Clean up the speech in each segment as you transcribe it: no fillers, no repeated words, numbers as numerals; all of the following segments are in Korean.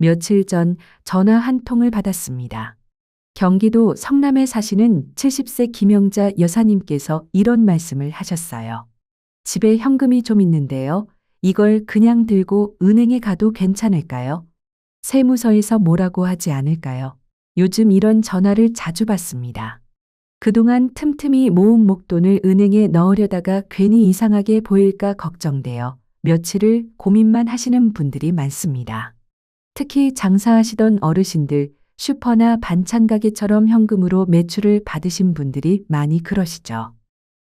며칠 전 전화 한 통을 받았습니다. 경기도 성남에 사시는 70세 김영자 여사님께서 이런 말씀을 하셨어요. 집에 현금이 좀 있는데요. 이걸 그냥 들고 은행에 가도 괜찮을까요? 세무서에서 뭐라고 하지 않을까요? 요즘 이런 전화를 자주 받습니다. 그동안 틈틈이 모은 목돈을 은행에 넣으려다가 괜히 이상하게 보일까 걱정되어 며칠을 고민만 하시는 분들이 많습니다. 특히 장사하시던 어르신들, 슈퍼나 반찬 가게처럼 현금으로 매출을 받으신 분들이 많이 그러시죠.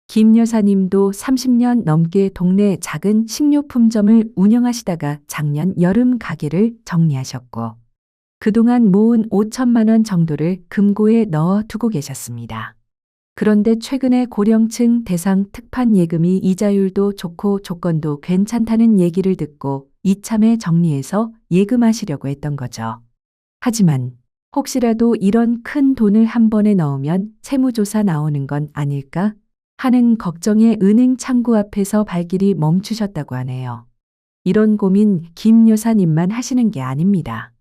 김 여사님도 30년 넘게 동네 작은 식료품점을 운영하시다가 작년 여름 가게를 정리하셨고, 그동안 모은 5천만 원 정도를 금고에 넣어 두고 계셨습니다. 그런데 최근에 고령층 대상 특판 예금이 이자율도 좋고 조건도 괜찮다는 얘기를 듣고 이참에 정리해서 예금하시려고 했던 거죠. 하지만 혹시라도 이런 큰 돈을 한 번에 넣으면 세무조사 나오는 건 아닐까 하는 걱정에 은행 창구 앞에서 발길이 멈추셨다고 하네요. 이런 고민 김 여사님만 하시는 게 아닙니다.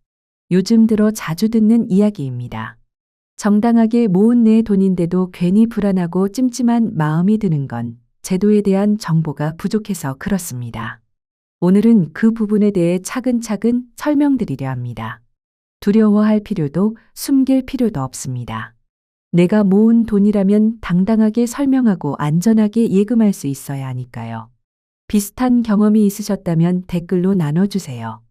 요즘 들어 자주 듣는 이야기입니다. 정당하게 모은 내 돈인데도 괜히 불안하고 찜찜한 마음이 드는 건 제도에 대한 정보가 부족해서 그렇습니다. 오늘은 그 부분에 대해 차근차근 설명드리려 합니다. 두려워할 필요도 숨길 필요도 없습니다. 내가 모은 돈이라면 당당하게 설명하고 안전하게 예금할 수 있어야 하니까요. 비슷한 경험이 있으셨다면 댓글로 나눠주세요.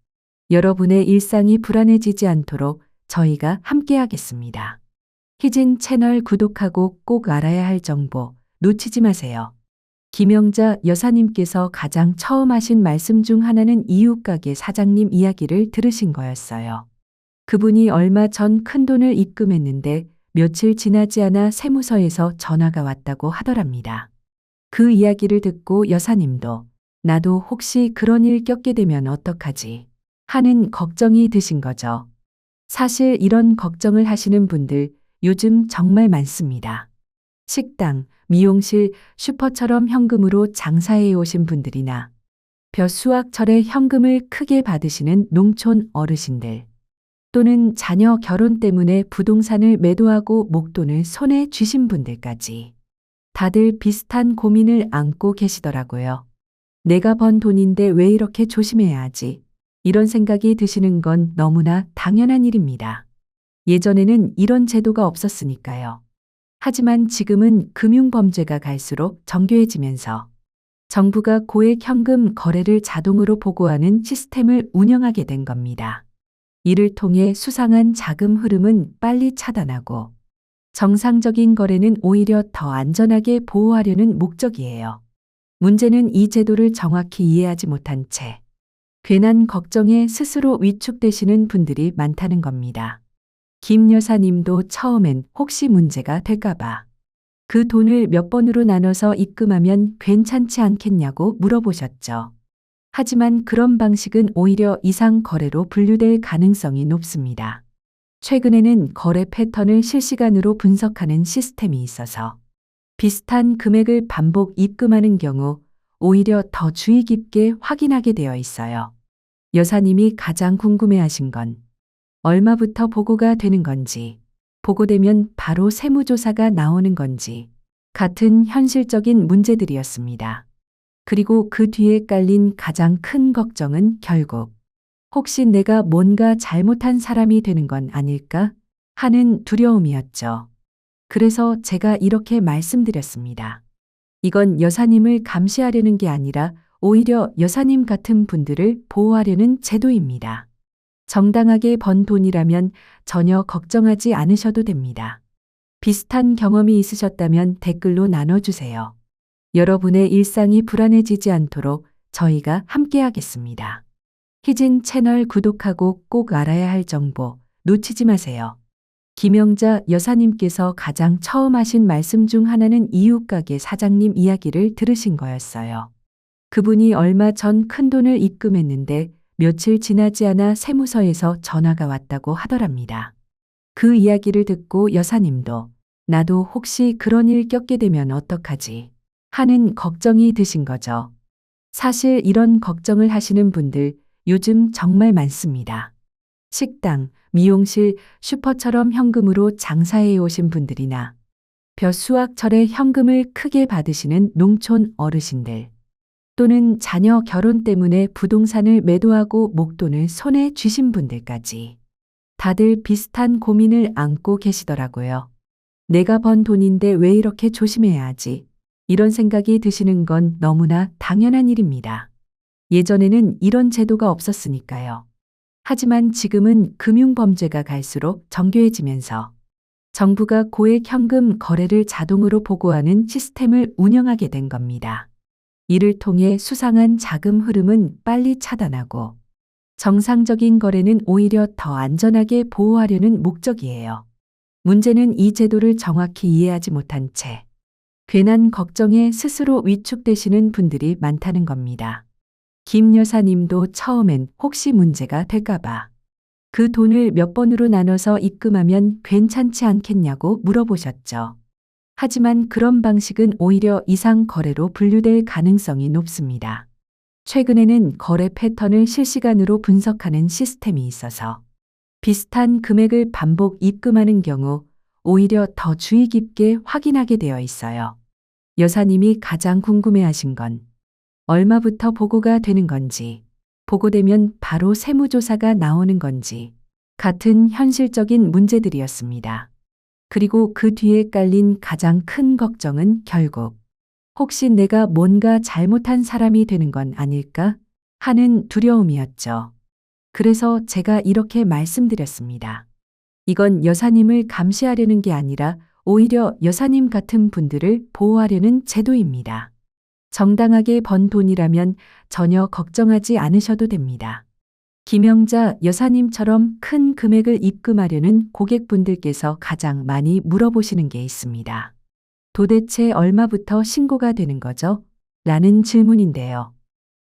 여러분의 일상이 불안해지지 않도록 저희가 함께하겠습니다. 희진 채널 구독하고 꼭 알아야 할 정보 놓치지 마세요. 김영자 여사님께서 가장 처음 하신 말씀 중 하나는 이웃가게 사장님 이야기를 들으신 거였어요. 그분이 얼마 전 큰돈을 입금했는데 며칠 지나지 않아 세무서에서 전화가 왔다고 하더랍니다. 그 이야기를 듣고 여사님도 나도 혹시 그런 일 겪게 되면 어떡하지 하는 걱정이 드신 거죠. 사실 이런 걱정을 하시는 분들 요즘 정말 많습니다. 식당, 미용실, 슈퍼처럼 현금으로 장사해 오신 분들이나 벼 수확철에 현금을 크게 받으시는 농촌 어르신들, 또는 자녀 결혼 때문에 부동산을 매도하고 목돈을 손에 쥐신 분들까지 다들 비슷한 고민을 안고 계시더라고요. 내가 번 돈인데 왜 이렇게 조심해야 하지? 이런 생각이 드시는 건 너무나 당연한 일입니다. 예전에는 이런 제도가 없었으니까요. 하지만 지금은 금융범죄가 갈수록 정교해지면서 정부가 고액 현금 거래를 자동으로 보고하는 시스템을 운영하게 된 겁니다. 이를 통해 수상한 자금 흐름은 빨리 차단하고 정상적인 거래는 오히려 더 안전하게 보호하려는 목적이에요. 문제는 이 제도를 정확히 이해하지 못한 채 괜한 걱정에 스스로 위축되시는 분들이 많다는 겁니다. 김 여사님도 처음엔 혹시 문제가 될까봐 그 돈을 몇 번으로 나눠서 입금하면 괜찮지 않겠냐고 물어보셨죠. 하지만 그런 방식은 오히려 이상 거래로 분류될 가능성이 높습니다. 최근에는 거래 패턴을 실시간으로 분석하는 시스템이 있어서 비슷한 금액을 반복 입금하는 경우 오히려 더 주의 깊게 확인하게 되어 있어요. 여사님이 가장 궁금해하신 건 얼마부터 보고가 되는 건지, 보고되면 바로 세무조사가 나오는 건지 같은 현실적인 문제들이었습니다. 그리고 그 뒤에 깔린 가장 큰 걱정은 결국 혹시 내가 뭔가 잘못한 사람이 되는 건 아닐까 하는 두려움이었죠. 그래서 제가 이렇게 말씀드렸습니다. 이건 여사님을 감시하려는 게 아니라 오히려 여사님 같은 분들을 보호하려는 제도입니다. 정당하게 번 돈이라면 전혀 걱정하지 않으셔도 됩니다. 비슷한 경험이 있으셨다면 댓글로 나눠주세요. 여러분의 일상이 불안해지지 않도록 저희가 함께하겠습니다. 희진 채널 구독하고 꼭 알아야 할 정보 놓치지 마세요. 김영자 여사님께서 가장 처음 하신 말씀 중 하나는 이웃가게 사장님 이야기를 들으신 거였어요. 그분이 얼마 전 큰돈을 입금했는데 며칠 지나지 않아 세무서에서 전화가 왔다고 하더랍니다. 그 이야기를 듣고 여사님도 나도 혹시 그런 일 겪게 되면 어떡하지 하는 걱정이 드신 거죠. 사실 이런 걱정을 하시는 분들 요즘 정말 많습니다. 식당, 미용실, 슈퍼처럼 현금으로 장사해 오신 분들이나 벼 수확철에 현금을 크게 받으시는 농촌 어르신들, 또는 자녀 결혼 때문에 부동산을 매도하고 목돈을 손에 쥐신 분들까지 다들 비슷한 고민을 안고 계시더라고요. 내가 번 돈인데 왜 이렇게 조심해야 하지? 이런 생각이 드시는 건 너무나 당연한 일입니다. 예전에는 이런 제도가 없었으니까요. 하지만 지금은 금융범죄가 갈수록 정교해지면서 정부가 고액 현금 거래를 자동으로 보고하는 시스템을 운영하게 된 겁니다. 이를 통해 수상한 자금 흐름은 빨리 차단하고 정상적인 거래는 오히려 더 안전하게 보호하려는 목적이에요. 문제는 이 제도를 정확히 이해하지 못한 채 괜한 걱정에 스스로 위축되시는 분들이 많다는 겁니다. 김 여사님도 처음엔 혹시 문제가 될까봐 그 돈을 몇 번으로 나눠서 입금하면 괜찮지 않겠냐고 물어보셨죠. 하지만 그런 방식은 오히려 이상 거래로 분류될 가능성이 높습니다. 최근에는 거래 패턴을 실시간으로 분석하는 시스템이 있어서 비슷한 금액을 반복 입금하는 경우 오히려 더 주의 깊게 확인하게 되어 있어요. 여사님이 가장 궁금해하신 건 얼마부터 보고가 되는 건지, 보고되면 바로 세무조사가 나오는 건지 같은 현실적인 문제들이었습니다. 그리고 그 뒤에 깔린 가장 큰 걱정은 결국 혹시 내가 뭔가 잘못한 사람이 되는 건 아닐까 하는 두려움이었죠. 그래서 제가 이렇게 말씀드렸습니다. 이건 여사님을 감시하려는 게 아니라 오히려 여사님 같은 분들을 보호하려는 제도입니다. 정당하게 번 돈이라면 전혀 걱정하지 않으셔도 됩니다. 김영자 여사님처럼 큰 금액을 입금하려는 고객분들께서 가장 많이 물어보시는 게 있습니다. 도대체 얼마부터 신고가 되는 거죠? 라는 질문인데요.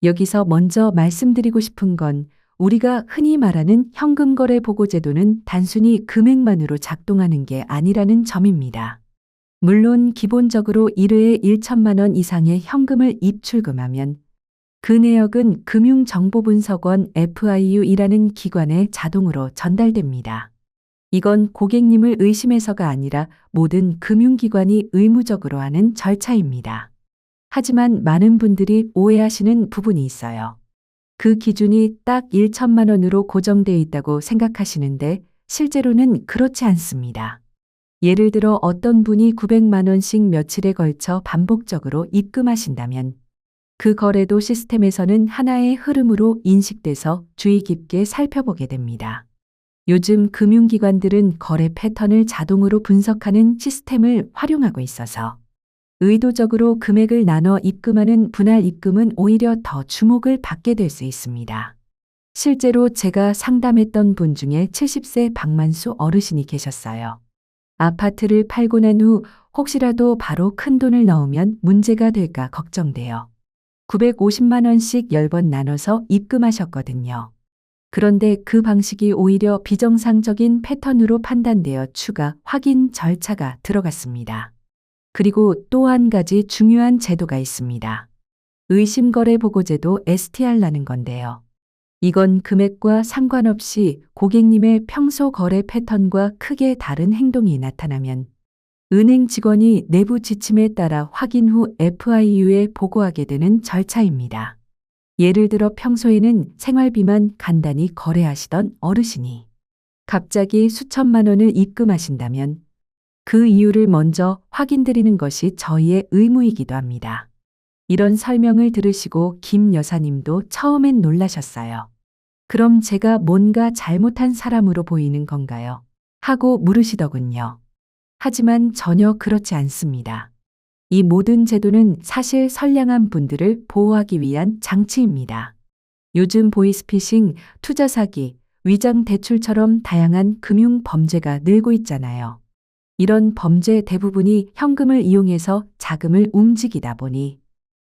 여기서 먼저 말씀드리고 싶은 건 우리가 흔히 말하는 현금거래 보고제도는 단순히 금액만으로 작동하는 게 아니라는 점입니다. 물론 기본적으로 1회에 1천만 원 이상의 현금을 입출금하면 그 내역은 금융정보분석원 FIU이라는 기관에 자동으로 전달됩니다. 이건 고객님을 의심해서가 아니라 모든 금융기관이 의무적으로 하는 절차입니다. 하지만 많은 분들이 오해하시는 부분이 있어요. 그 기준이 딱 1천만 원으로 고정되어 있다고 생각하시는데 실제로는 그렇지 않습니다. 예를 들어 어떤 분이 900만 원씩 며칠에 걸쳐 반복적으로 입금하신다면 그 거래도 시스템에서는 하나의 흐름으로 인식돼서 주의 깊게 살펴보게 됩니다. 요즘 금융기관들은 거래 패턴을 자동으로 분석하는 시스템을 활용하고 있어서 의도적으로 금액을 나눠 입금하는 분할 입금은 오히려 더 주목을 받게 될 수 있습니다. 실제로 제가 상담했던 분 중에 70세 박만수 어르신이 계셨어요. 아파트를 팔고 난 후 혹시라도 바로 큰 돈을 넣으면 문제가 될까 걱정돼요. 950만 원씩 10번 나눠서 입금하셨거든요. 그런데 그 방식이 오히려 비정상적인 패턴으로 판단되어 추가 확인 절차가 들어갔습니다. 그리고 또 한 가지 중요한 제도가 있습니다. 의심거래 보고제도 STR라는 건데요. 이건 금액과 상관없이 고객님의 평소 거래 패턴과 크게 다른 행동이 나타나면 은행 직원이 내부 지침에 따라 확인 후 FIU에 보고하게 되는 절차입니다. 예를 들어 평소에는 생활비만 간단히 거래하시던 어르신이 갑자기 수천만 원을 입금하신다면 그 이유를 먼저 확인드리는 것이 저희의 의무이기도 합니다. 이런 설명을 들으시고 김 여사님도 처음엔 놀라셨어요. 그럼 제가 뭔가 잘못한 사람으로 보이는 건가요? 하고 물으시더군요. 하지만 전혀 그렇지 않습니다. 이 모든 제도는 사실 선량한 분들을 보호하기 위한 장치입니다. 요즘 보이스피싱, 투자 사기, 위장 대출처럼 다양한 금융 범죄가 늘고 있잖아요. 이런 범죄 대부분이 현금을 이용해서 자금을 움직이다 보니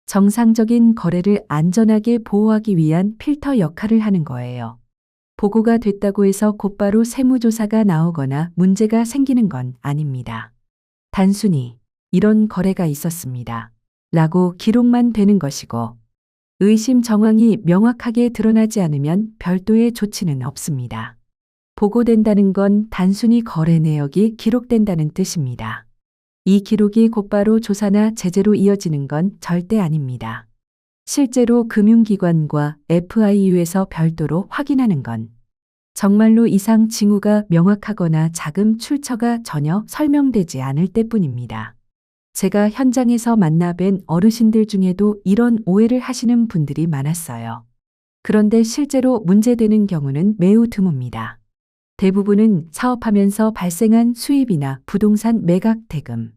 정상적인 거래를 안전하게 보호하기 위한 필터 역할을 하는 거예요. 보고가 됐다고 해서 곧바로 세무조사가 나오거나 문제가 생기는 건 아닙니다. 단순히 이런 거래가 있었습니다. 라고 기록만 되는 것이고 의심 정황이 명확하게 드러나지 않으면 별도의 조치는 없습니다. 보고된다는 건 단순히 거래 내역이 기록된다는 뜻입니다. 이 기록이 곧바로 조사나 제재로 이어지는 건 절대 아닙니다. 실제로 금융기관과 FIU에서 별도로 확인하는 건 정말로 이상 징후가 명확하거나 자금 출처가 전혀 설명되지 않을 때뿐입니다. 제가 현장에서 만나뵌 어르신들 중에도 이런 오해를 하시는 분들이 많았어요. 그런데 실제로 문제되는 경우는 매우 드뭅니다. 대부분은 사업하면서 발생한 수입이나 부동산 매각 대금,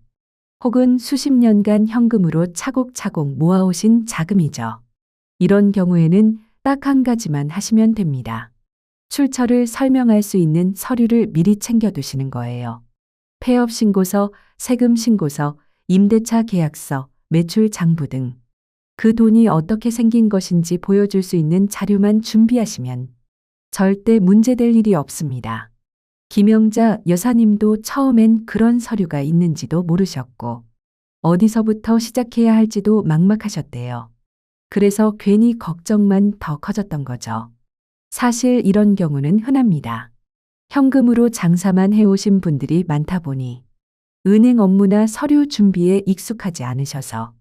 혹은 수십 년간 현금으로 차곡차곡 모아오신 자금이죠. 이런 경우에는 딱 한 가지만 하시면 됩니다. 출처를 설명할 수 있는 서류를 미리 챙겨두시는 거예요. 폐업 신고서, 세금 신고서, 임대차 계약서, 매출 장부 등 그 돈이 어떻게 생긴 것인지 보여줄 수 있는 자료만 준비하시면 절대 문제될 일이 없습니다. 김영자 여사님도 처음엔 그런 서류가 있는지도 모르셨고 어디서부터 시작해야 할지도 막막하셨대요. 그래서 괜히 걱정만 더 커졌던 거죠. 사실 이런 경우는 흔합니다. 현금으로 장사만 해오신 분들이 많다 보니 은행 업무나 서류 준비에 익숙하지 않으셔서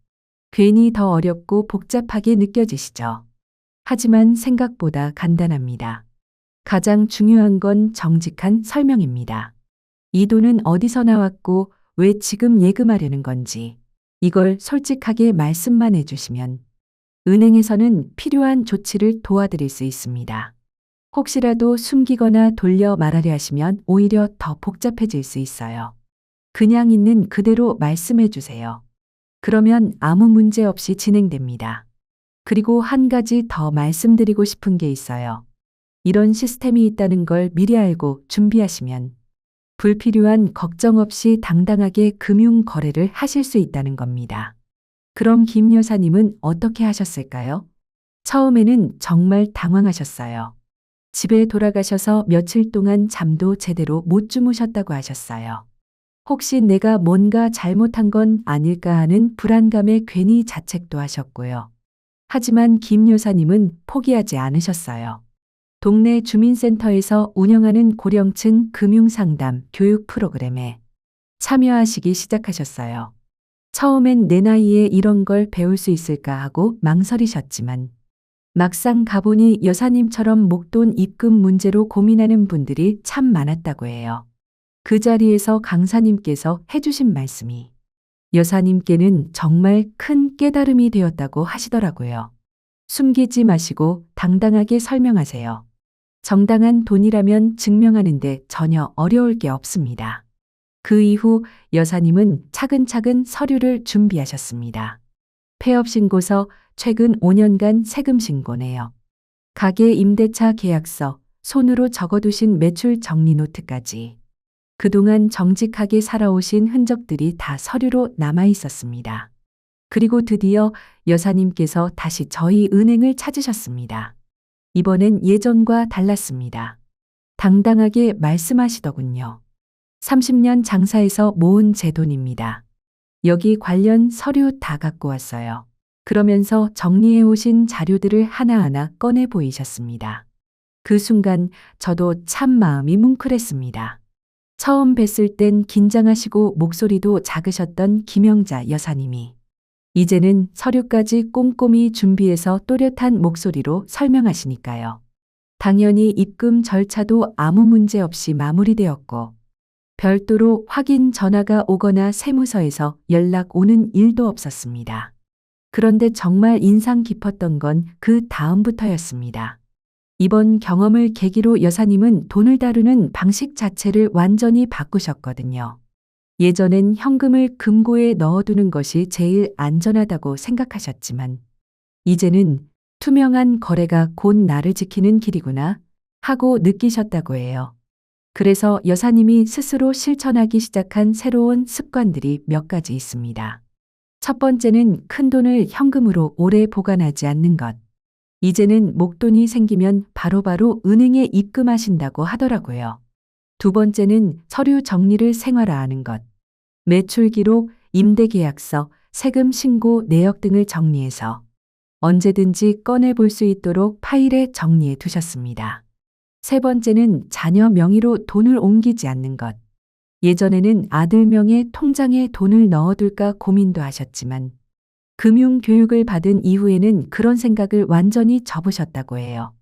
괜히 더 어렵고 복잡하게 느껴지시죠. 하지만 생각보다 간단합니다. 가장 중요한 건 정직한 설명입니다. 이 돈은 어디서 나왔고 왜 지금 예금하려는 건지 이걸 솔직하게 말씀만 해주시면 은행에서는 필요한 조치를 도와드릴 수 있습니다. 혹시라도 숨기거나 돌려 말하려 하시면 오히려 더 복잡해질 수 있어요. 그냥 있는 그대로 말씀해 주세요. 그러면 아무 문제 없이 진행됩니다. 그리고 한 가지 더 말씀드리고 싶은 게 있어요. 이런 시스템이 있다는 걸 미리 알고 준비하시면 불필요한 걱정 없이 당당하게 금융 거래를 하실 수 있다는 겁니다. 그럼 김 여사님은 어떻게 하셨을까요? 처음에는 정말 당황하셨어요. 집에 돌아가셔서 며칠 동안 잠도 제대로 못 주무셨다고 하셨어요. 혹시 내가 뭔가 잘못한 건 아닐까 하는 불안감에 괜히 자책도 하셨고요. 하지만 김 여사님은 포기하지 않으셨어요. 동네 주민센터에서 운영하는 고령층 금융상담 교육 프로그램에 참여하시기 시작하셨어요. 처음엔 내 나이에 이런 걸 배울 수 있을까 하고 망설이셨지만 막상 가보니 여사님처럼 목돈 입금 문제로 고민하는 분들이 참 많았다고 해요. 그 자리에서 강사님께서 해주신 말씀이 여사님께는 정말 큰 깨달음이 되었다고 하시더라고요. 숨기지 마시고 당당하게 설명하세요. 정당한 돈이라면 증명하는데 전혀 어려울 게 없습니다. 그 이후 여사님은 차근차근 서류를 준비하셨습니다. 폐업신고서, 최근 5년간 세금신고 내역, 가게 임대차 계약서, 손으로 적어두신 매출 정리 노트까지 그동안 정직하게 살아오신 흔적들이 다 서류로 남아 있었습니다. 그리고 드디어 여사님께서 다시 저희 은행을 찾으셨습니다. 이번엔 예전과 달랐습니다. 당당하게 말씀하시더군요. 30년 장사해서 모은 제 돈입니다. 여기 관련 서류 다 갖고 왔어요. 그러면서 정리해 오신 자료들을 하나하나 꺼내 보이셨습니다. 그 순간 저도 참 마음이 뭉클했습니다. 처음 뵀을 땐 긴장하시고 목소리도 작으셨던 김영자 여사님이 이제는 서류까지 꼼꼼히 준비해서 또렷한 목소리로 설명하시니까요. 당연히 입금 절차도 아무 문제 없이 마무리되었고 별도로 확인 전화가 오거나 세무서에서 연락 오는 일도 없었습니다. 그런데 정말 인상 깊었던 건 그 다음부터였습니다. 이번 경험을 계기로 여사님은 돈을 다루는 방식 자체를 완전히 바꾸셨거든요. 예전엔 현금을 금고에 넣어두는 것이 제일 안전하다고 생각하셨지만 이제는 투명한 거래가 곧 나를 지키는 길이구나 하고 느끼셨다고 해요. 그래서 여사님이 스스로 실천하기 시작한 새로운 습관들이 몇 가지 있습니다. 첫 번째는 큰돈을 현금으로 오래 보관하지 않는 것. 이제는 목돈이 생기면 바로바로 은행에 입금하신다고 하더라고요. 두 번째는 서류 정리를 생활화하는 것. 매출 기록, 임대 계약서, 세금 신고 내역 등을 정리해서 언제든지 꺼내 볼 수 있도록 파일에 정리해 두셨습니다. 세 번째는 자녀 명의로 돈을 옮기지 않는 것. 예전에는 아들 명의 통장에 돈을 넣어둘까 고민도 하셨지만 금융 교육을 받은 이후에는 그런 생각을 완전히 접으셨다고 해요.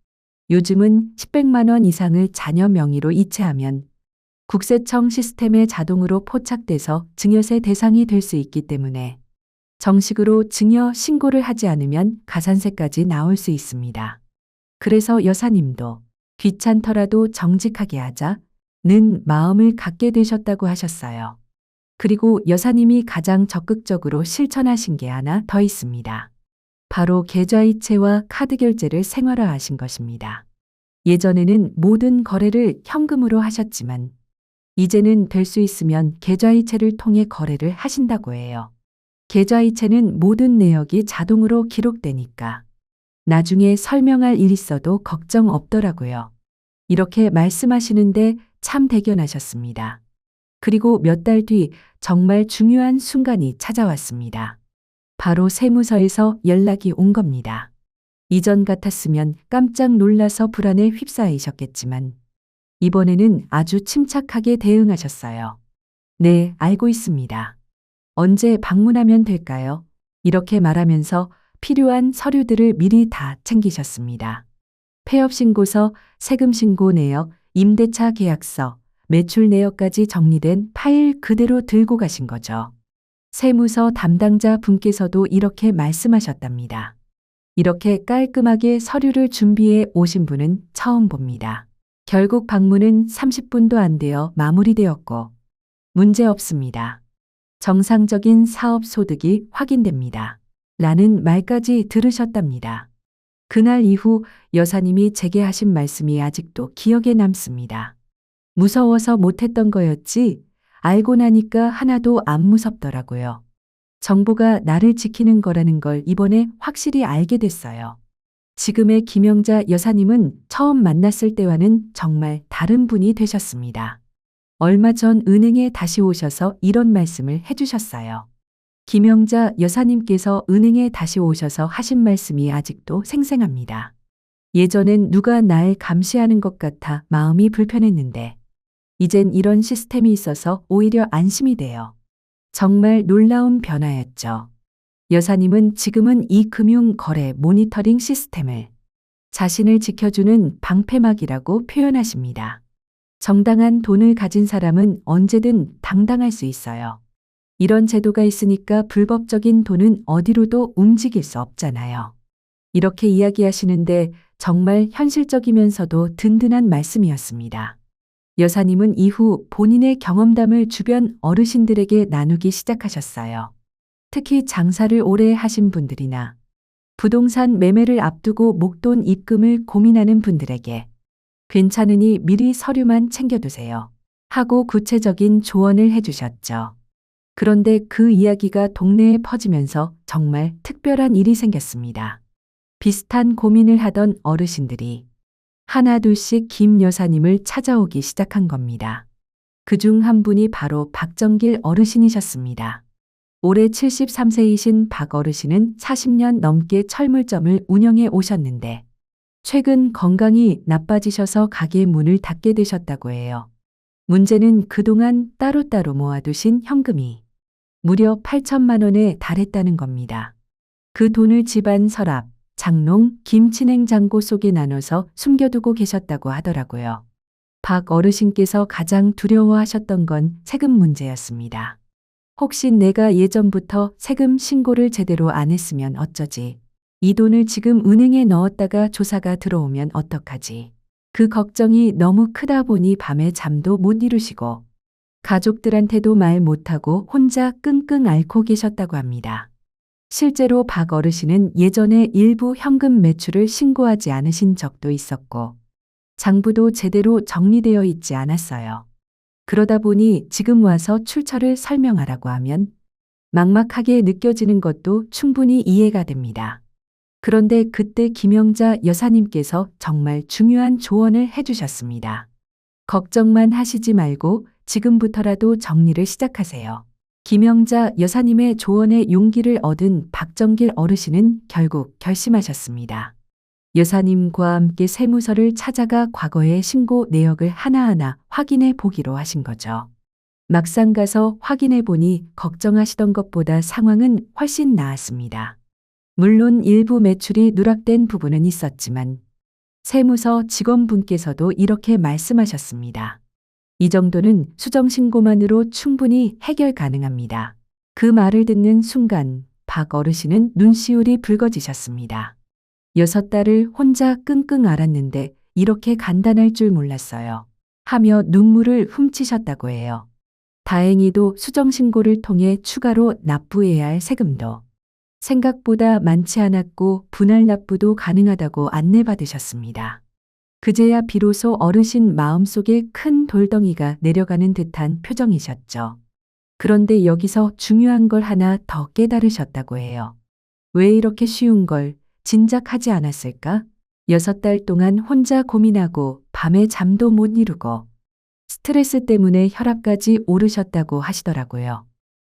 요즘은 10백만 원 이상을 자녀 명의로 이체하면 국세청 시스템에 자동으로 포착돼서 증여세 대상이 될 수 있기 때문에 정식으로 증여 신고를 하지 않으면 가산세까지 나올 수 있습니다. 그래서 여사님도 귀찮더라도 정직하게 하자는 마음을 갖게 되셨다고 하셨어요. 그리고 여사님이 가장 적극적으로 실천하신 게 하나 더 있습니다. 바로 계좌이체와 카드 결제를 생활화하신 것입니다. 예전에는 모든 거래를 현금으로 하셨지만 이제는 될 수 있으면 계좌이체를 통해 거래를 하신다고 해요. 계좌이체는 모든 내역이 자동으로 기록되니까 나중에 설명할 일 있어도 걱정 없더라고요. 이렇게 말씀하시는데 참 대견하셨습니다. 그리고 몇 달 뒤 정말 중요한 순간이 찾아왔습니다. 바로 세무서에서 연락이 온 겁니다. 이전 같았으면 깜짝 놀라서 불안에 휩싸이셨겠지만 이번에는 아주 침착하게 대응하셨어요. 네, 알고 있습니다. 언제 방문하면 될까요? 이렇게 말하면서 필요한 서류들을 미리 다 챙기셨습니다. 폐업신고서, 세금신고 내역, 임대차 계약서, 매출 내역까지 정리된 파일 그대로 들고 가신 거죠. 세무서 담당자 분께서도 이렇게 말씀하셨답니다. 이렇게 깔끔하게 서류를 준비해 오신 분은 처음 봅니다. 결국 방문은 30분도 안 되어 마무리되었고 문제 없습니다. 정상적인 사업 소득이 확인됩니다. 라는 말까지 들으셨답니다. 그날 이후 여사님이 제게 하신 말씀이 아직도 기억에 남습니다. 무서워서 못했던 거였지 알고 나니까 하나도 안 무섭더라고요. 정보가 나를 지키는 거라는 걸 이번에 확실히 알게 됐어요. 지금의 김영자 여사님은 처음 만났을 때와는 정말 다른 분이 되셨습니다. 얼마 전 은행에 다시 오셔서 이런 말씀을 해주셨어요. 김영자 여사님께서 은행에 다시 오셔서 하신 말씀이 아직도 생생합니다. 예전엔 누가 날 감시하는 것 같아 마음이 불편했는데 이젠 이런 시스템이 있어서 오히려 안심이 돼요. 정말 놀라운 변화였죠. 여사님은 지금은 이 금융 거래 모니터링 시스템을 자신을 지켜주는 방패막이라고 표현하십니다. 정당한 돈을 가진 사람은 언제든 당당할 수 있어요. 이런 제도가 있으니까 불법적인 돈은 어디로도 움직일 수 없잖아요. 이렇게 이야기하시는데 정말 현실적이면서도 든든한 말씀이었습니다. 여사님은 이후 본인의 경험담을 주변 어르신들에게 나누기 시작하셨어요. 특히 장사를 오래 하신 분들이나 부동산 매매를 앞두고 목돈 입금을 고민하는 분들에게 괜찮으니 미리 서류만 챙겨두세요. 하고 구체적인 조언을 해주셨죠. 그런데 그 이야기가 동네에 퍼지면서 정말 특별한 일이 생겼습니다. 비슷한 고민을 하던 어르신들이 하나둘씩 김 여사님을 찾아오기 시작한 겁니다. 그중 한 분이 바로 박정길 어르신이셨습니다. 올해 73세이신 박 어르신은 40년 넘게 철물점을 운영해 오셨는데 최근 건강이 나빠지셔서 가게 문을 닫게 되셨다고 해요. 문제는 그동안 따로따로 모아두신 현금이 무려 8천만 원에 달했다는 겁니다. 그 돈을 집안 서랍, 장롱, 김치냉장고 속에 나눠서 숨겨두고 계셨다고 하더라고요. 박 어르신께서 가장 두려워하셨던 건 세금 문제였습니다. 혹시 내가 예전부터 세금 신고를 제대로 안 했으면 어쩌지? 이 돈을 지금 은행에 넣었다가 조사가 들어오면 어떡하지? 그 걱정이 너무 크다 보니 밤에 잠도 못 이루시고 가족들한테도 말 못하고 혼자 끙끙 앓고 계셨다고 합니다. 실제로 박 어르신은 예전에 일부 현금 매출을 신고하지 않으신 적도 있었고 장부도 제대로 정리되어 있지 않았어요. 그러다 보니 지금 와서 출처를 설명하라고 하면 막막하게 느껴지는 것도 충분히 이해가 됩니다. 그런데 그때 김영자 여사님께서 정말 중요한 조언을 해주셨습니다. 걱정만 하시지 말고 지금부터라도 정리를 시작하세요. 김영자 여사님의 조언에 용기를 얻은 박정길 어르신은 결국 결심하셨습니다. 여사님과 함께 세무서를 찾아가 과거의 신고 내역을 하나하나 확인해 보기로 하신 거죠. 막상 가서 확인해 보니 걱정하시던 것보다 상황은 훨씬 나았습니다. 물론 일부 매출이 누락된 부분은 있었지만 세무서 직원분께서도 이렇게 말씀하셨습니다. 이 정도는 수정신고만으로 충분히 해결 가능합니다. 그 말을 듣는 순간 박 어르신은 눈시울이 붉어지셨습니다. 6딸을 혼자 끙끙 앓았는데 이렇게 간단할 줄 몰랐어요. 하며 눈물을 훔치셨다고 해요. 다행히도 수정신고를 통해 추가로 납부해야 할 세금도 생각보다 많지 않았고 분할 납부도 가능하다고 안내받으셨습니다. 그제야 비로소 어르신 마음속에 큰 돌덩이가 내려가는 듯한 표정이셨죠. 그런데 여기서 중요한 걸 하나 더 깨달으셨다고 해요. 왜 이렇게 쉬운 걸 진작하지 않았을까? 6달 동안 혼자 고민하고 밤에 잠도 못 이루고 스트레스 때문에 혈압까지 오르셨다고 하시더라고요.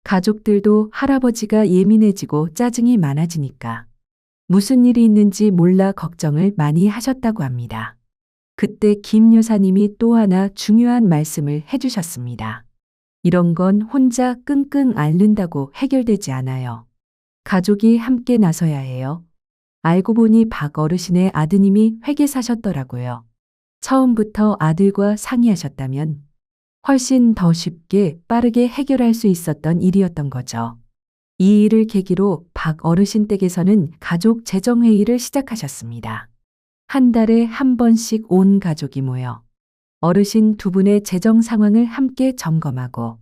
가족들도 할아버지가 예민해지고 짜증이 많아지니까 무슨 일이 있는지 몰라 걱정을 많이 하셨다고 합니다. 그때 김 여사님이 또 하나 중요한 말씀을 해주셨습니다. 이런 건 혼자 끙끙 앓는다고 해결되지 않아요. 가족이 함께 나서야 해요. 알고 보니 박 어르신의 아드님이 회계사셨더라고요. 처음부터 아들과 상의하셨다면 훨씬 더 쉽게 빠르게 해결할 수 있었던 일이었던 거죠. 이 일을 계기로 박 어르신 댁에서는 가족 재정회의를 시작하셨습니다. 한 달에 한 번씩 온 가족이 모여 어르신 두 분의 재정 상황을 함께 점검하고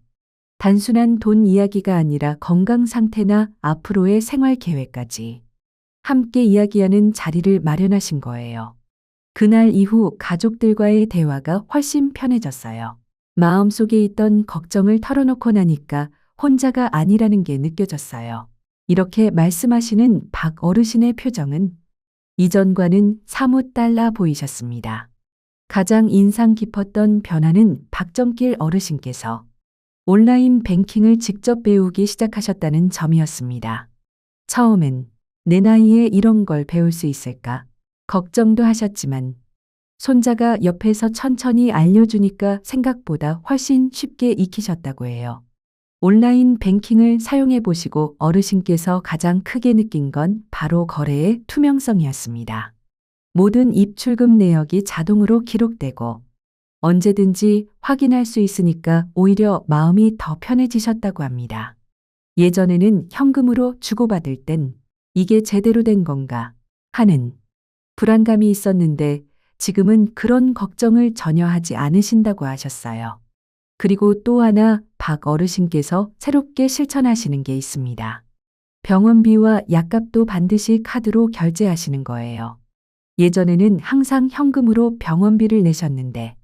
단순한 돈 이야기가 아니라 건강 상태나 앞으로의 생활 계획까지 함께 이야기하는 자리를 마련하신 거예요. 그날 이후 가족들과의 대화가 훨씬 편해졌어요. 마음속에 있던 걱정을 털어놓고 나니까 혼자가 아니라는 게 느껴졌어요. 이렇게 말씀하시는 박 어르신의 표정은 이전과는 사뭇 달라 보이셨습니다. 가장 인상 깊었던 변화는 박정길 어르신께서 온라인 뱅킹을 직접 배우기 시작하셨다는 점이었습니다. 처음엔 내 나이에 이런 걸 배울 수 있을까? 걱정도 하셨지만 손자가 옆에서 천천히 알려주니까 생각보다 훨씬 쉽게 익히셨다고 해요. 온라인 뱅킹을 사용해 보시고 어르신께서 가장 크게 느낀 건 바로 거래의 투명성이었습니다. 모든 입출금 내역이 자동으로 기록되고 언제든지 확인할 수 있으니까 오히려 마음이 더 편해지셨다고 합니다. 예전에는 현금으로 주고받을 땐 이게 제대로 된 건가 하는 불안감이 있었는데 지금은 그런 걱정을 전혀 하지 않으신다고 하셨어요. 그리고 또 하나 박 어르신께서 새롭게 실천하시는 게 있습니다. 병원비와 약값도 반드시 카드로 결제하시는 거예요. 예전에는 항상 현금으로 병원비를 내셨는데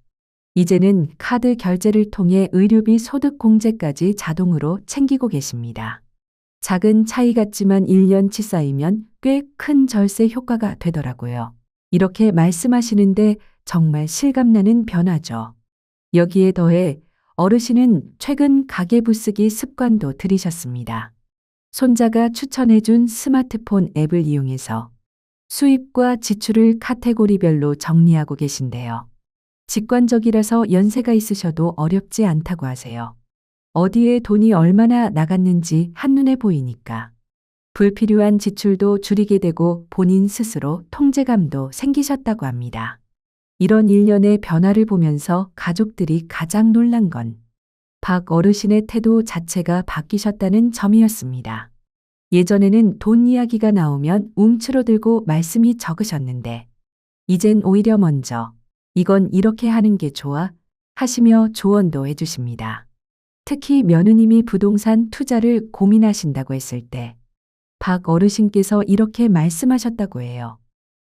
이제는 카드 결제를 통해 의료비 소득 공제까지 자동으로 챙기고 계십니다. 작은 차이 같지만 1년치 쌓이면 꽤 큰 절세 효과가 되더라고요. 이렇게 말씀하시는데 정말 실감나는 변화죠. 여기에 더해 어르신은 최근 가계부쓰기 습관도 들이셨습니다. 손자가 추천해준 스마트폰 앱을 이용해서 수입과 지출을 카테고리별로 정리하고 계신데요. 직관적이라서 연세가 있으셔도 어렵지 않다고 하세요. 어디에 돈이 얼마나 나갔는지 한눈에 보이니까 불필요한 지출도 줄이게 되고 본인 스스로 통제감도 생기셨다고 합니다. 이런 일련의 변화를 보면서 가족들이 가장 놀란 건 박 어르신의 태도 자체가 바뀌셨다는 점이었습니다. 예전에는 돈 이야기가 나오면 움츠러들고 말씀이 적으셨는데 이젠 오히려 먼저 이건 이렇게 하는 게 좋아 하시며 조언도 해주십니다. 특히 며느님이 부동산 투자를 고민하신다고 했을 때 박 어르신께서 이렇게 말씀하셨다고 해요.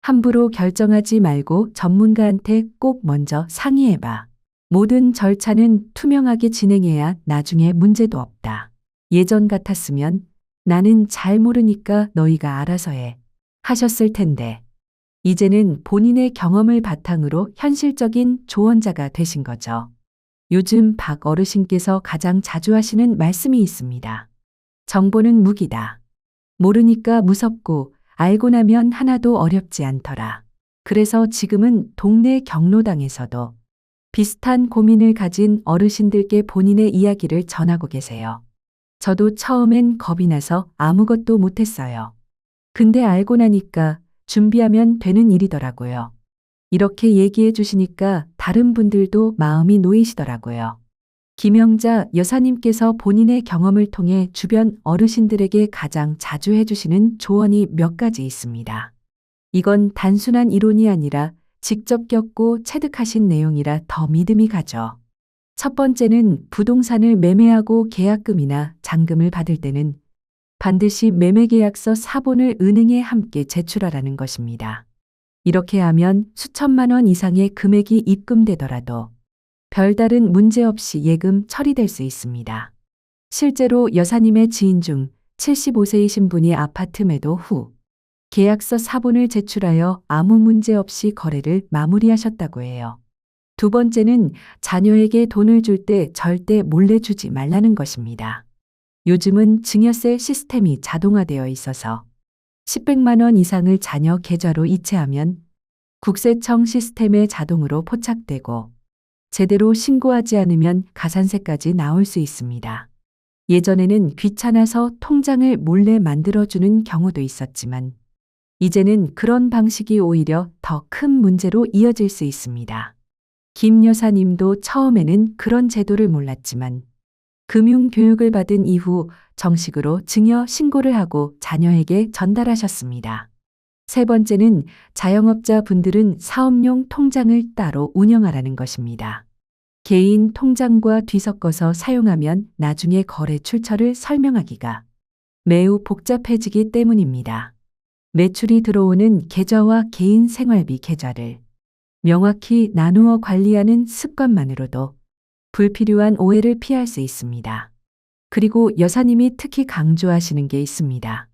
함부로 결정하지 말고 전문가한테 꼭 먼저 상의해봐. 모든 절차는 투명하게 진행해야 나중에 문제도 없다. 예전 같았으면 나는 잘 모르니까 너희가 알아서 해 하셨을 텐데 이제는 본인의 경험을 바탕으로 현실적인 조언자가 되신 거죠. 요즘 박 어르신께서 가장 자주 하시는 말씀이 있습니다. 정보는 무기다. 모르니까 무섭고 알고 나면 하나도 어렵지 않더라. 그래서 지금은 동네 경로당에서도 비슷한 고민을 가진 어르신들께 본인의 이야기를 전하고 계세요. 저도 처음엔 겁이 나서 아무것도 못했어요. 근데 알고 나니까 준비하면 되는 일이더라고요. 이렇게 얘기해 주시니까 다른 분들도 마음이 놓이시더라고요. 김영자 여사님께서 본인의 경험을 통해 주변 어르신들에게 가장 자주 해주시는 조언이 몇 가지 있습니다. 이건 단순한 이론이 아니라 직접 겪고 체득하신 내용이라 더 믿음이 가죠. 첫 번째는 부동산을 매매하고 계약금이나 잔금을 받을 때는 반드시 매매계약서 사본을 은행에 함께 제출하라는 것입니다. 이렇게 하면 수천만 원 이상의 금액이 입금되더라도 별다른 문제 없이 예금 처리될 수 있습니다. 실제로 여사님의 지인 중 75세이신 분이 아파트 매도 후 계약서 사본을 제출하여 아무 문제 없이 거래를 마무리하셨다고 해요. 두 번째는 자녀에게 돈을 줄 때 절대 몰래 주지 말라는 것입니다. 요즘은 증여세 시스템이 자동화되어 있어서 10백만 원 이상을 자녀 계좌로 이체하면 국세청 시스템에 자동으로 포착되고 제대로 신고하지 않으면 가산세까지 나올 수 있습니다. 예전에는 귀찮아서 통장을 몰래 만들어주는 경우도 있었지만 이제는 그런 방식이 오히려 더 큰 문제로 이어질 수 있습니다. 김 여사님도 처음에는 그런 제도를 몰랐지만 금융교육을 받은 이후 정식으로 증여 신고를 하고 자녀에게 전달하셨습니다. 세 번째는 자영업자 분들은 사업용 통장을 따로 운영하라는 것입니다. 개인 통장과 뒤섞어서 사용하면 나중에 거래 출처를 설명하기가 매우 복잡해지기 때문입니다. 매출이 들어오는 계좌와 개인 생활비 계좌를 명확히 나누어 관리하는 습관만으로도 불필요한 오해를 피할 수 있습니다. 그리고 여사님이 특히 강조하시는 게 있습니다.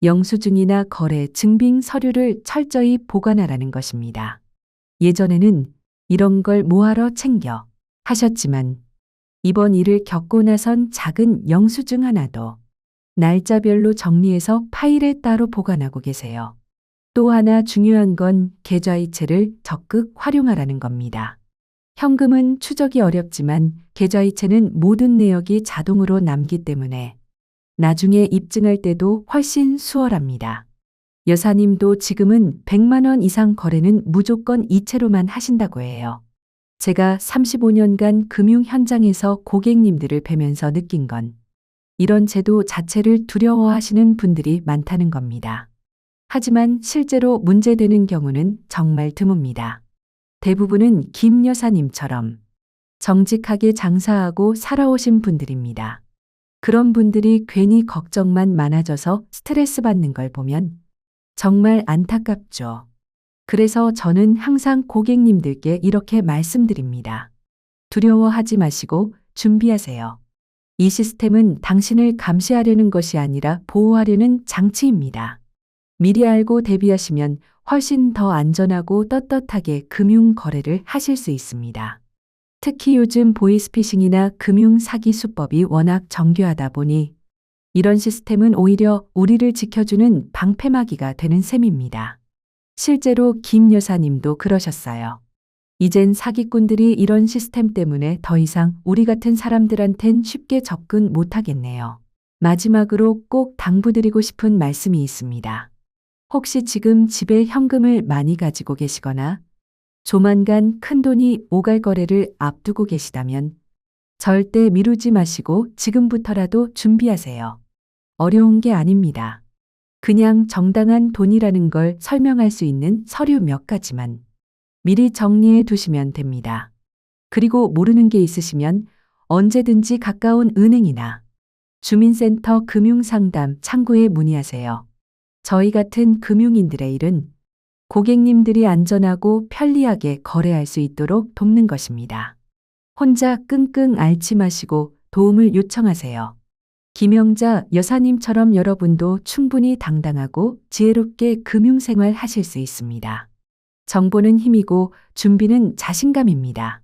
영수증이나 거래 증빙 서류를 철저히 보관하라는 것입니다. 예전에는 이런 걸 뭐하러 챙겨 하셨지만 이번 일을 겪고 나선 작은 영수증 하나도 날짜별로 정리해서 파일에 따로 보관하고 계세요. 또 하나 중요한 건 계좌이체를 적극 활용하라는 겁니다. 현금은 추적이 어렵지만 계좌이체는 모든 내역이 자동으로 남기 때문에 나중에 입증할 때도 훨씬 수월합니다. 여사님도 지금은 100만 원 이상 거래는 무조건 이체로만 하신다고 해요. 제가 35년간 금융 현장에서 고객님들을 뵈면서 느낀 건 이런 제도 자체를 두려워하시는 분들이 많다는 겁니다. 하지만 실제로 문제되는 경우는 정말 드뭅니다. 대부분은 김 여사님처럼 정직하게 장사하고 살아오신 분들입니다. 그런 분들이 괜히 걱정만 많아져서 스트레스 받는 걸 보면 정말 안타깝죠. 그래서 저는 항상 고객님들께 이렇게 말씀드립니다. 두려워하지 마시고 준비하세요. 이 시스템은 당신을 감시하려는 것이 아니라 보호하려는 장치입니다. 미리 알고 대비하시면 훨씬 더 안전하고 떳떳하게 금융 거래를 하실 수 있습니다. 특히 요즘 보이스피싱이나 금융 사기 수법이 워낙 정교하다 보니 이런 시스템은 오히려 우리를 지켜주는 방패막이가 되는 셈입니다. 실제로 김 여사님도 그러셨어요. 이젠 사기꾼들이 이런 시스템 때문에 더 이상 우리 같은 사람들한텐 쉽게 접근 못하겠네요. 마지막으로 꼭 당부드리고 싶은 말씀이 있습니다. 혹시 지금 집에 현금을 많이 가지고 계시거나 조만간 큰돈이 오갈 거래를 앞두고 계시다면 절대 미루지 마시고 지금부터라도 준비하세요. 어려운 게 아닙니다. 그냥 정당한 돈이라는 걸 설명할 수 있는 서류 몇 가지만 미리 정리해 두시면 됩니다. 그리고 모르는 게 있으시면 언제든지 가까운 은행이나 주민센터 금융상담 창구에 문의하세요. 저희 같은 금융인들의 일은 고객님들이 안전하고 편리하게 거래할 수 있도록 돕는 것입니다. 혼자 끙끙 앓지 마시고 도움을 요청하세요. 김영자 여사님처럼 여러분도 충분히 당당하고 지혜롭게 금융생활 하실 수 있습니다. 정보는 힘이고 준비는 자신감입니다.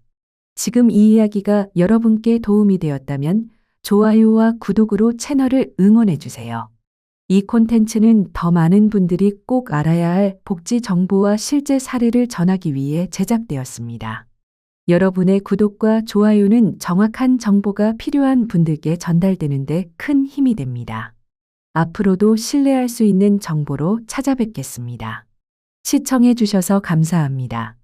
지금 이 이야기가 여러분께 도움이 되었다면 좋아요와 구독으로 채널을 응원해 주세요. 이 콘텐츠는 더 많은 분들이 꼭 알아야 할 복지 정보와 실제 사례를 전하기 위해 제작되었습니다. 여러분의 구독과 좋아요는 정확한 정보가 필요한 분들께 전달되는데 큰 힘이 됩니다. 앞으로도 신뢰할 수 있는 정보로 찾아뵙겠습니다. 시청해 주셔서 감사합니다.